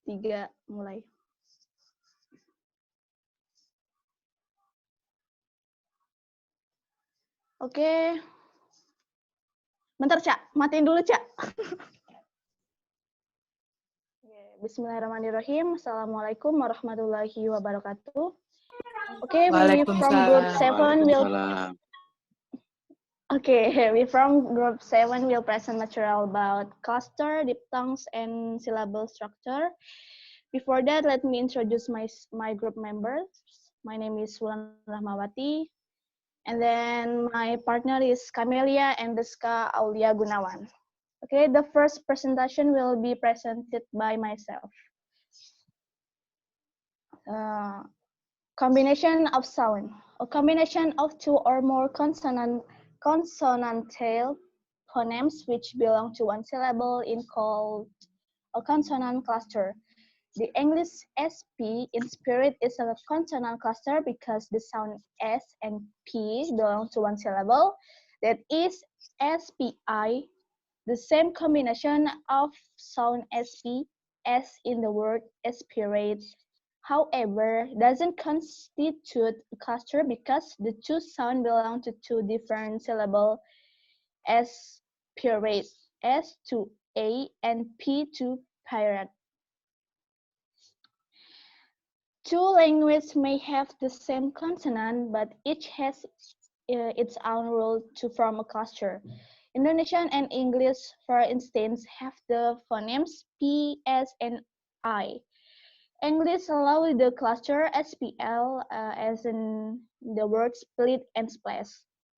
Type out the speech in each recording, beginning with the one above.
3, mulai. Oke. Bentar, Cak. Matiin dulu, Cak. Bismillahirrahmanirrahim. Assalamualaikum warahmatullahi wabarakatuh. Okay, we from group 7 will we from group 7 will present material about cluster, diphthongs, and syllable structure. Before that, let me introduce my group members. My name is Wulan Rahmawati, and then my partner is Kamelia and Rizka Aulia Gunawan. Okay, the first presentation will be presented by myself. Combination of sound. A combination of two or more consonantal phonemes which belong to one syllable is called a consonant cluster. The English SP in spirit is a consonant cluster because the sound S and P belong to one syllable. That is SPI. The same combination of sound SP as in the word aspirate, however, doesn't constitute a cluster because the two sounds belong to two different syllables, aspirate, S to A and P to pirate. Two languages may have the same consonant, but each has its own rule to form a cluster. Indonesian and English, for instance, have the phonemes P, S, and I. English allows the cluster SPL as in the word split and splash.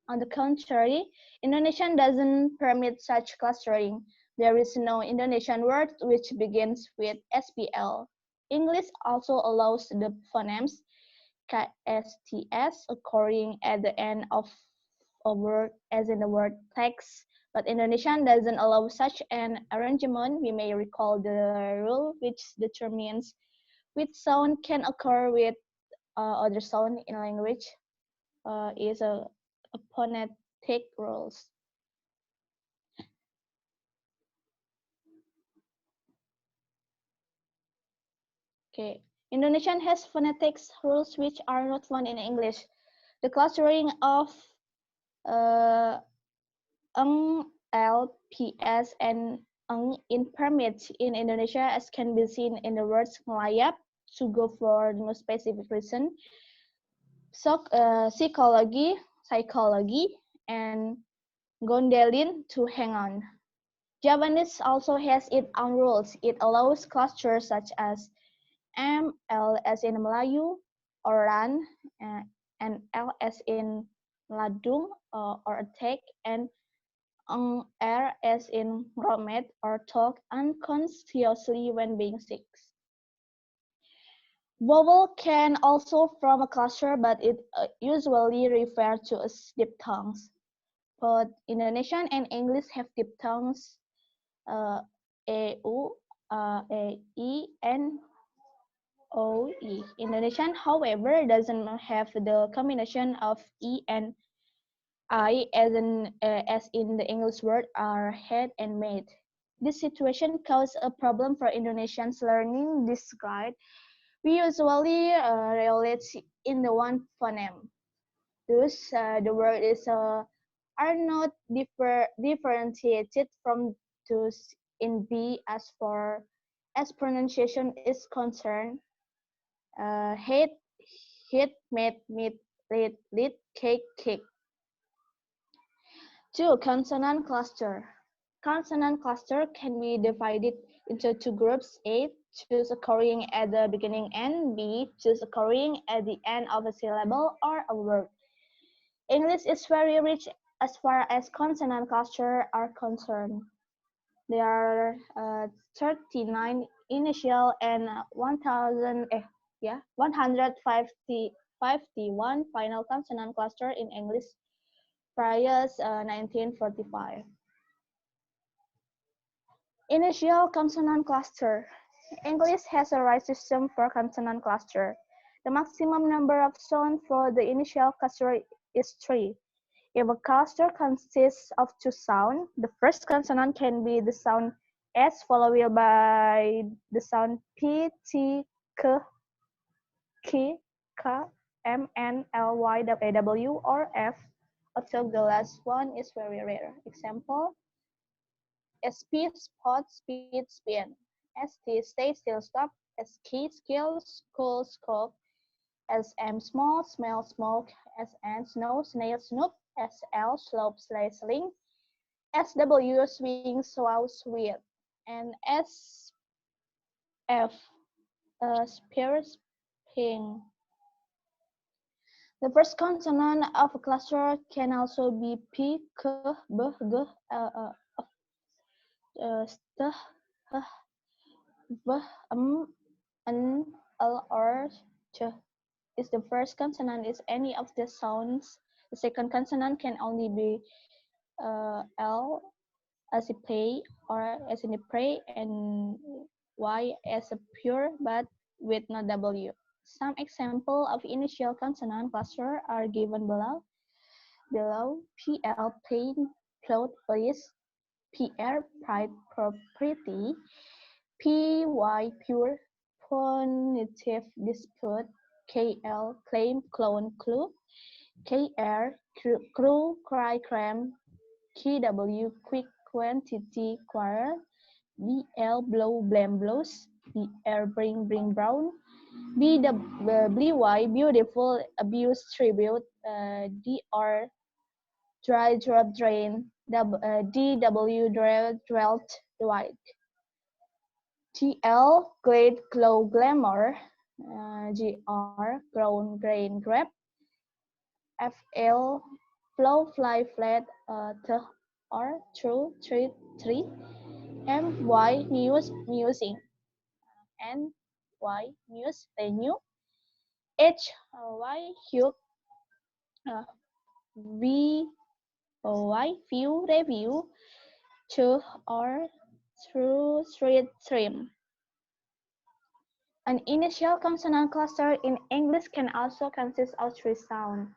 On the contrary, Indonesian doesn't permit such clustering. There is no Indonesian word which begins with SPL. English also allows the phonemes KSTS occurring at the end of a word as in the word text, but Indonesian doesn't allow such an arrangement. We may recall the rule which determines which sound can occur with other sound in a language is a phonetic rules. Okay, Indonesian has phonetics rules which are not found in English. The clustering of L, P, S, and in permits in Indonesia as can be seen in the words ngelayap, to go for no specific reason, psychology, and gondolin, to hang on. Javanese also has its own rules. It allows clusters such as M, L as in Melayu, or Ran, and L as in Ladung or attack, and R as in romet or talk unconsciously when being sick. Vowel can also form a cluster, but it usually refers to as diphthongs. Both Indonesian and English have diphthongs EU, EI, and OE. Indonesian, however, doesn't have the combination of E and I as in the English word are had and made. This situation caused a problem for Indonesians learning this guide. We usually relate in the one phoneme. Thus, the word is are not differentiated from those in B as far as pronunciation is concerned. Hate, hit, made, meet, lit, cake, kick. 2. Consonant cluster. Consonant cluster can be divided into two groups: A, choose occurring at the beginning, and B, choose occurring at the end of a syllable or a word. English is very rich as far as consonant cluster are concerned. There are 39 initial and 151 final consonant cluster in English prior 1945. Initial consonant cluster. English has a right system for consonant cluster. The maximum number of sounds for the initial cluster is 3. If a cluster consists of two sounds, the first consonant can be the sound S followed by the sound P, T, K, K, K, M, N, L, Y, W, or F. Although the last one is very rare. Example: SP, spot, speed, spin. ST, stay, still, stop. SK, skill, school, scope. SM, small, smell, smoke. SN, snow, snail, snoop. SL, slope, sleigh, sling. SW, swing, swow, sweet. And SF, spirit, ping. The first consonant of a cluster can also be P, K, B, G, St, H, V, N, L, or Ch. If the first consonant is any of the sounds, the second consonant can only be L as a play or as in a pray and Y as a pure but with no W. Some example of initial consonant cluster are given below. PL, plain, plot, please. PR, pride, property. PY, pure, punitive, dispute. KL, claim, clone, clue. KR, crew, cry, cram. KW, quick, quantity, quarrel. BL, blow, blame, blows. BR, bring, brown. BY, beautiful, abuse, tribute. DR, dry, drop, drain. DW, dwelt, dwight. GL, glade, glow, glamour. GR, grown, grain, grab. FL, flow, fly, flat. TR, true, treat, tree. MY, muse, musing. NY, muse, renew. HY, hue. VOY, view, review. To or through, street, trim. An initial consonant cluster in English can also consist of three sounds.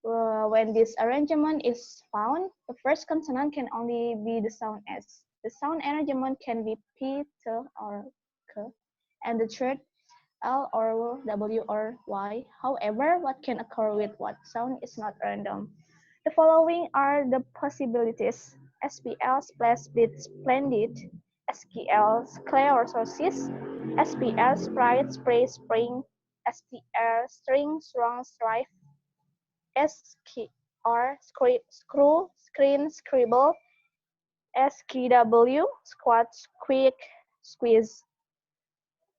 When this arrangement is found, the first consonant can only be the sound S. The sound arrangement can be P, T, or K, and the third L or W or Y. However, what can occur with what sound is not random. The following are the possibilities: SPL, splash, beat, splendid. SQL, sclerosis. SPS, sprite, spray, spring. STR, string, strong, strife. SKR, screw, screen, scribble. SKW, squat, quick, squeeze.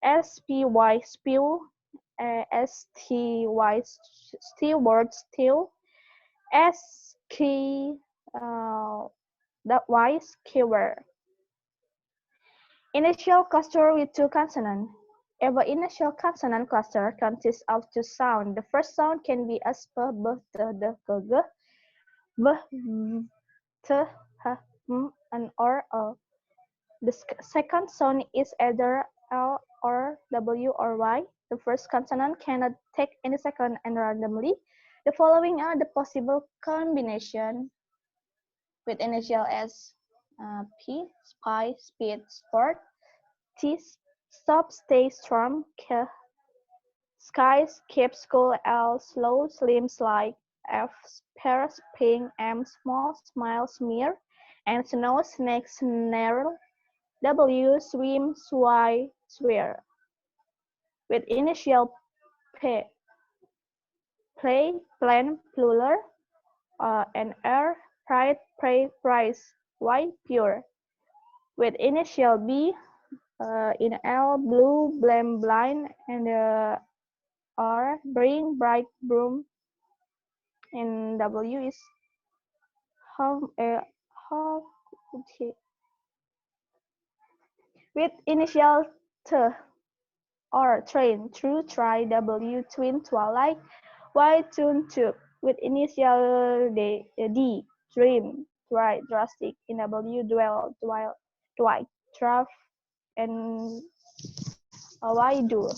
SPY, spew. STY, steward, stew. SK, that Y, skewer. Initial cluster with two consonants. Every initial consonant cluster consists of two sounds. The first sound can be as p, b, t, d, k, g, b, t, h, m, and or a. The second sound is either L or W or Y. The first consonant cannot take any second and randomly. The following are the possible combination with initial S: P, spy, speed, sport. T, stop, stay, storm. K, skies, keep, school. L, slow, slim, slide. F, Paris, ping. M, small, smile, smear. And snow, snake, snarl. W, swim, sway, swear. With initial P, play, plan, plural. And R, pride, pray, price. Y, pure. With initial B, in L, blue, blame, blind. And R, bring, bright, broom. And W is how, how, with initial T, R, train, true, try. W, twin, twilight. Y, tune, tube. With initial D, dream, try, drastic. In W, dwell, dwight, draft. And Y, do.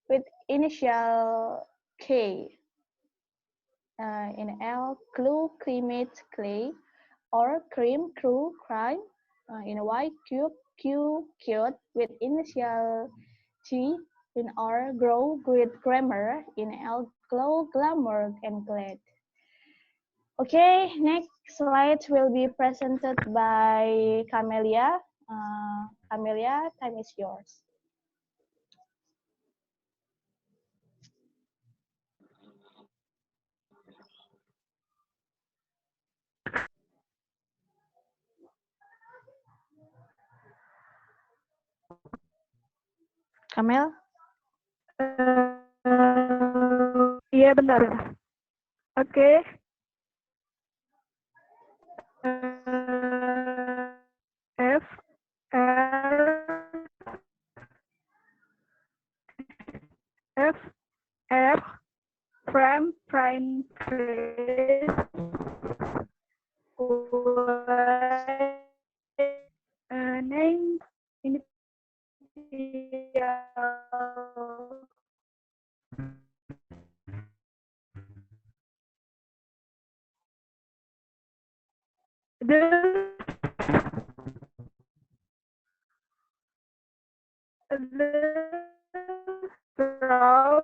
With initial K, in L, clue, cremate, clay. Or cream, crew, crime. In Y, cube, Q, cute, with initial G, in R, grow, great grammar, in L, glow, glamour, and glad. Okay, next slide will be presented by Kamelia. Kamelia, time is yours. Kamel? Iya bentar. Oke. F R F F frame prime phrase name initial the straw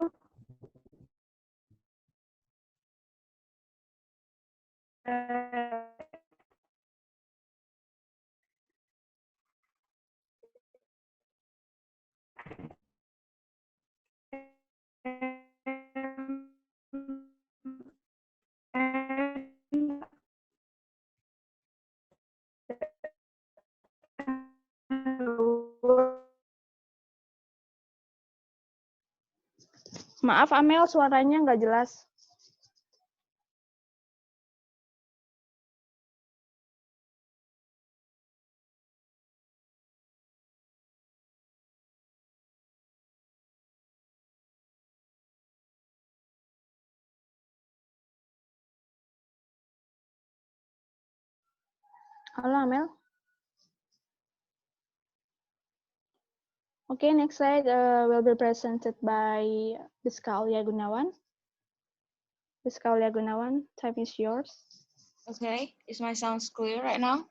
Maaf Amel, suaranya nggak jelas. Halo Amel. Okay, next slide will be presented by Rizka Gunawan. Rizka Gunawan, time is yours. Okay, is my sounds clear right now?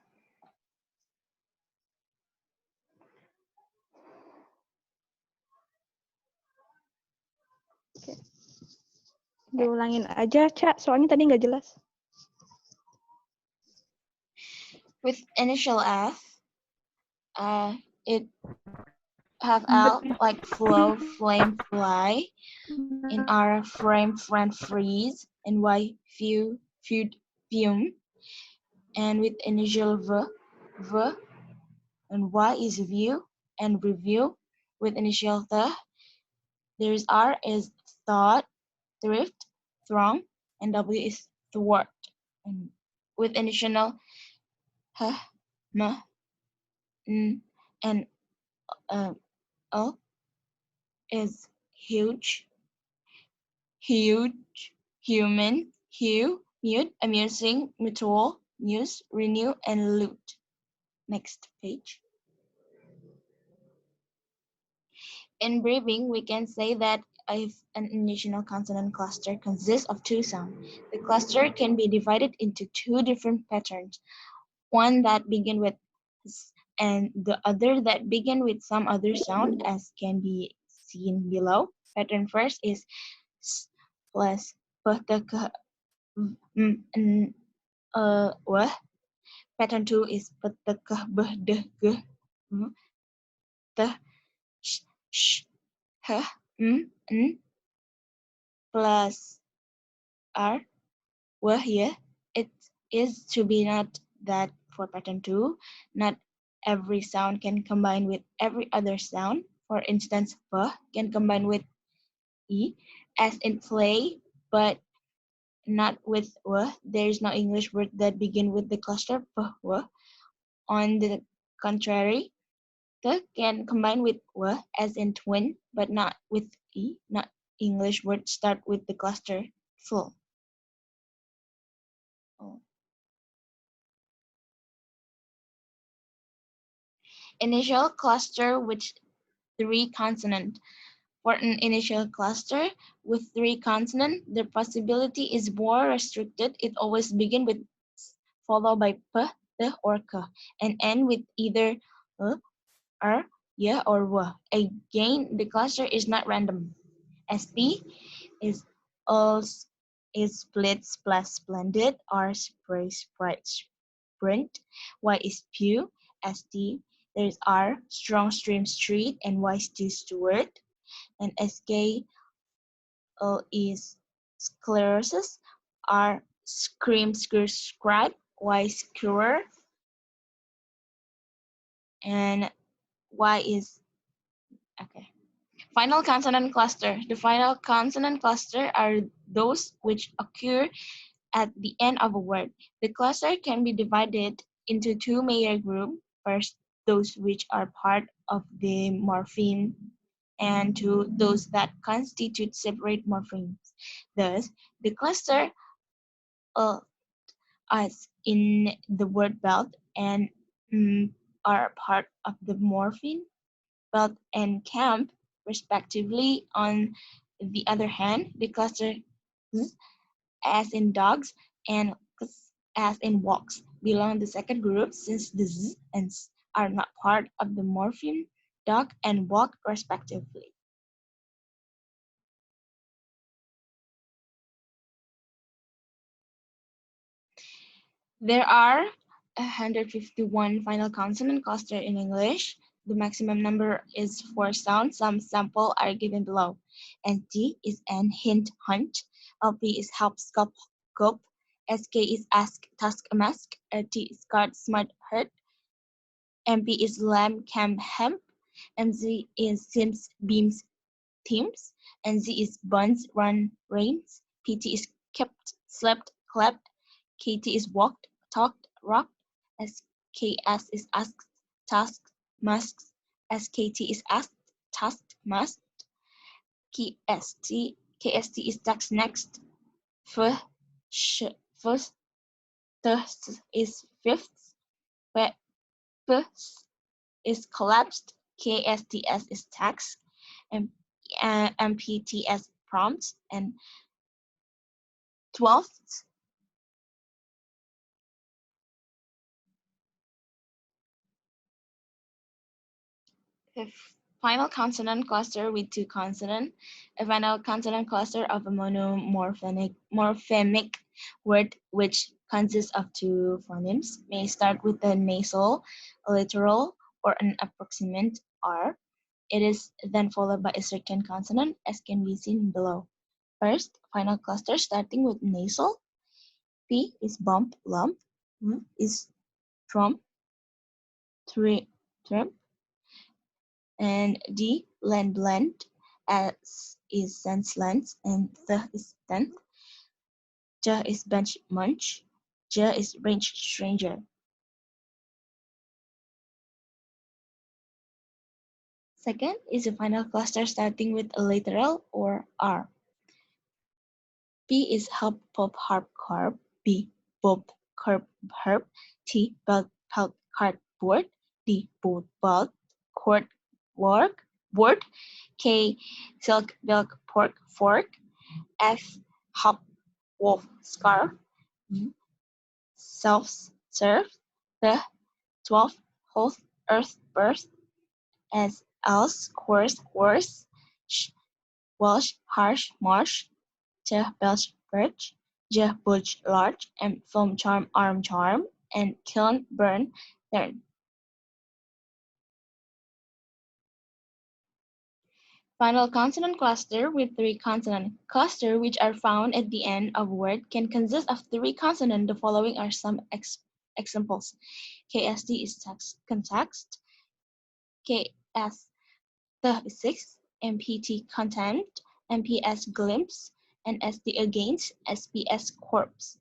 Okay. Diulangin aja, Cak, soalnya tadi nggak jelas. With initial F, it have L like flow, flame, fly. In R, frame, friend, freeze. In Y, few, feud, fume. And with initial V, and Y is view and review. With initial there is R is thought, thrift, throng, and W is thwart. And with initial H, M, N, and O is huge, huge, human, hue, mute, amusing, mutual, muse, renew, and loot. Next page. In briefing, we can say that if an initial consonant cluster consists of two sounds, the cluster can be divided into two different patterns, one that begin with s and the other that begin with some other sound, as can be seen below. Pattern first is s plus p, t, k, n, w. Pattern two is p, t, k, b, d, g, v, t, sh, sh, h, n, plus r, w here. It is to be not that for pattern two, not every sound can combine with every other sound. For instance, p can combine with e, as in play, but not with w. There is no English word that begin with the cluster p, w. On the contrary, the can combine with w, as in twin, but not with e. Not English words start with the cluster full. Oh. Initial cluster with three consonant. For an initial cluster with three consonant, the possibility is more restricted. It always begins with s, followed by p, the, or ka, and end with either r, yeah, or wa. Again, the cluster is not random. St is als is splits plus splendid, R spray sprite sprint, Y is pew, St there's R strong stream street, and Y stew steward, and Sk is sclerosis, R scream scribe, Y skewer, and Y is okay. Final consonant cluster. The final consonant cluster are those which occur at the end of a word. The cluster can be divided into two major groups. First, those which are part of the morpheme, and two, those that constitute separate morphemes. Thus, the cluster uh, as in the word belt and are part of the morpheme belt and camp, respectively. On the other hand, the cluster as in dogs and as in walks belong to the second group, since the z and s are not part of the morpheme dog and walk, respectively. There are 151 final consonant cluster in English. The maximum number is 4 sounds. Some sample are given below. NT is an hint hunt. LP is help scope cope. SK is ask task mask. T is card smart hurt. MP is lamb camp hemp. MZ is sims beams teams. NZ is buns run rains. PT is kept slept clapped. KT is walked, talked, rocked. SKS is asked, tasked, masked. SKT is asked, tasked, masked. KST is tax next. First, thus is fifth. P is collapsed. KSTS is tax. And MPTS prompts. And 12th a final consonant cluster with two consonants. A final consonant cluster of a morphemic word which consists of two phonemes may start with a nasal, a literal, or an approximant R. It is then followed by a certain consonant, as can be seen below. First, final cluster starting with nasal. P is bump, lump. Is trump, trump. And D land blend, S is sense lens, and th is tenth. J is bench munch, J is range stranger. Second is a final cluster starting with a literal or R. P is help pop harp carb, B bob curb herb, T belt pelt cardboard, D boat belt cord work board, K silk milk pork fork, F hop wolf scarf, self-serve, the 12 whole earth birth, as else course course, Welsh harsh marsh, J belch birch, J butch large, and film charm arm charm, and kiln burn turn. Final consonant cluster with three consonant cluster which are found at the end of a word can consist of three consonants. The following are some examples. KST is text context, KS the is six, MPT content, MPS glimpse, and SD against, SPS corpse.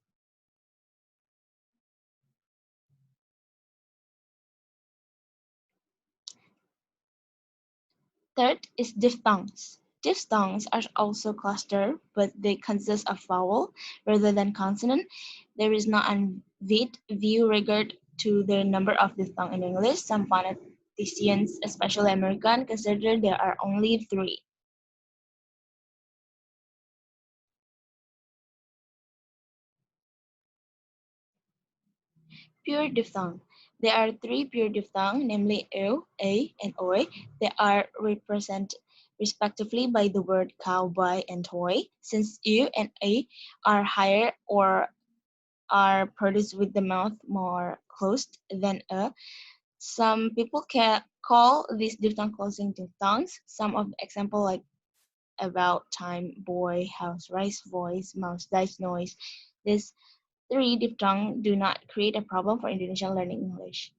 Third is diphthongs. Diphthongs are also clustered, but they consist of vowel rather than consonant. There is not an view regard to the number of diphthongs in English. Some phoneticians, especially American, consider there are only three. Pure diphthong. There are three pure diphthong, namely ew, a, and oi. They are represented respectively by the word cow, buy, and toy. Since ew and a are higher or are produced with the mouth more closed than a, some people can call these diphthong closing diphthongs. Some of the example like about, time, boy, house, rice, voice, mouse, dice, noise. These three diphthongs do not create a problem for Indonesian learning English.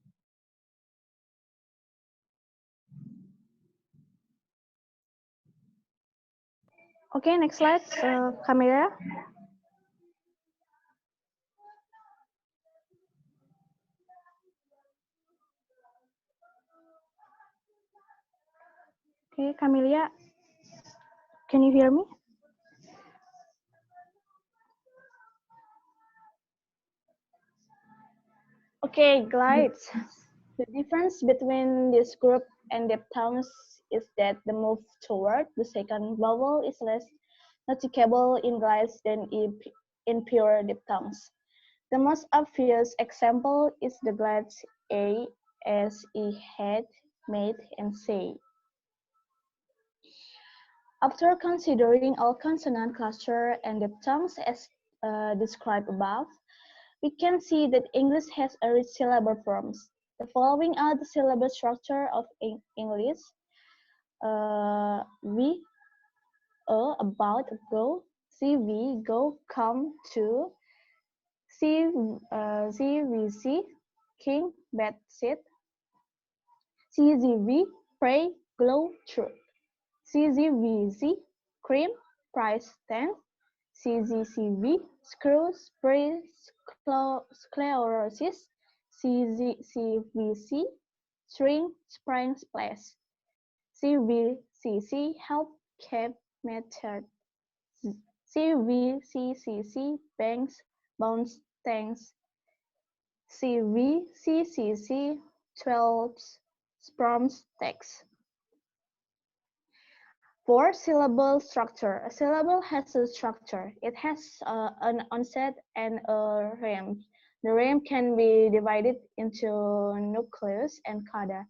Okay, next slide, Kamelia. Okay, Kamelia, can you hear me? Okay, glides. The difference between this group and diphthongs is that the move toward the second vowel is less noticeable in glides than in pure diphthongs. The most obvious example is the glides a, as, e, had, made, and say. After considering all consonant cluster and diphthongs as described above, we can see that English has a rich syllable forms. The following are the syllable structure of English. We, about, go, see, we, go, come, to, see, we, see, king, bed, sit, CZV, pray, glow, truth, CZVZ, cream, price, ten, CZCV, screw, spray, sclerosis, CZCVC, string, spring, splash, CVCC, help, cap, method, CVCCC, banks, bounce, tanks, CVCCC, 12, sperms, text. For syllable structure, a syllable has a structure. It has an onset and a rhyme. The rhyme can be divided into nucleus and coda.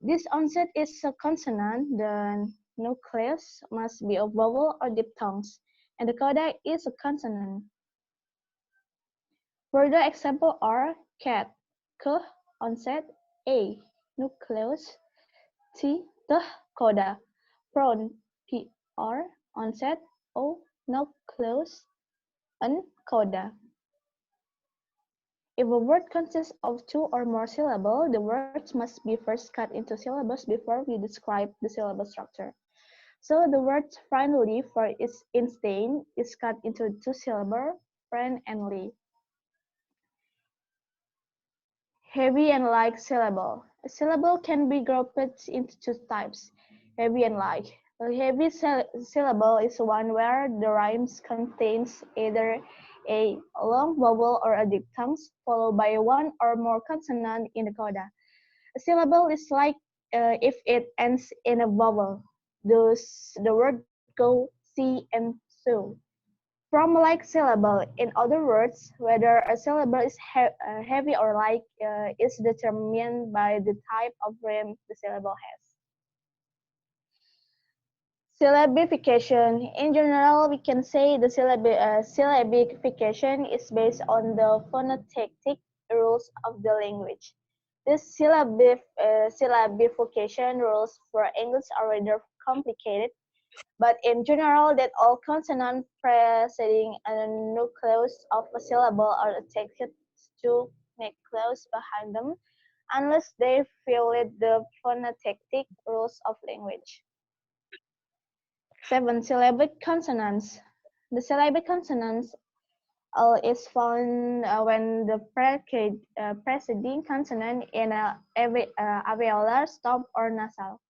This onset is a consonant. The nucleus must be a vowel or diphthongs, and the coda is a consonant. Further examples are cat, k, onset, a, nucleus, t, t, coda, prawn, pr, onset, o, nucleus, n, coda. If a word consists of two or more syllables, the words must be first cut into syllables before we describe the syllable structure. So the word friendly, for its instance, is cut into two syllables, friend and ly. Heavy and light syllable. A syllable can be grouped into two types, heavy and light. A heavy syllable is one where the rhymes contains either a long vowel or a diphthong, followed by one or more consonant in the coda. A syllable is like if it ends in a vowel. Thus, the word go, see, and so. From like syllable, in other words, whether a syllable is heavy or light is determined by the type of rhyme the syllable has. Syllabification. In general, we can say the syllabification is based on the phonetic rules of the language. This syllabification rules for English are rather complicated, but in general, that all consonants preceding a nucleus of a syllable are attached to nucleus behind them, unless they violate the phonetic rules of language. 7. Syllabic consonants. The syllabic consonants is found when the preceding consonant in a alveolar, stop, or nasal.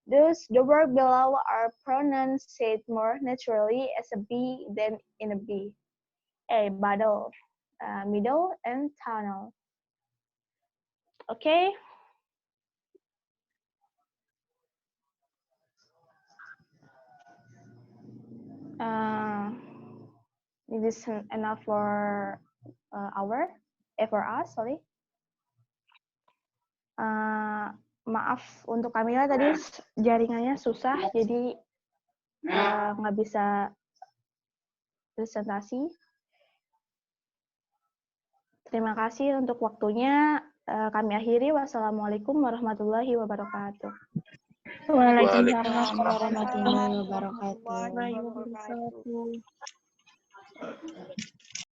Thus, the word below are pronounced more naturally as a B than in a B. A, bottle, middle, and tunnel. Okay. Uh, this is enough for hour. for us, sorry. Maaf untuk Kamila tadi jaringannya susah, jadi nggak bisa presentasi. Terima kasih untuk waktunya. Kami akhiri. Wassalamualaikum warahmatullahi wabarakatuh. Waalaikumsalam warahmatullahi wabarakatuh. Warahmatullahi wabarakatuh.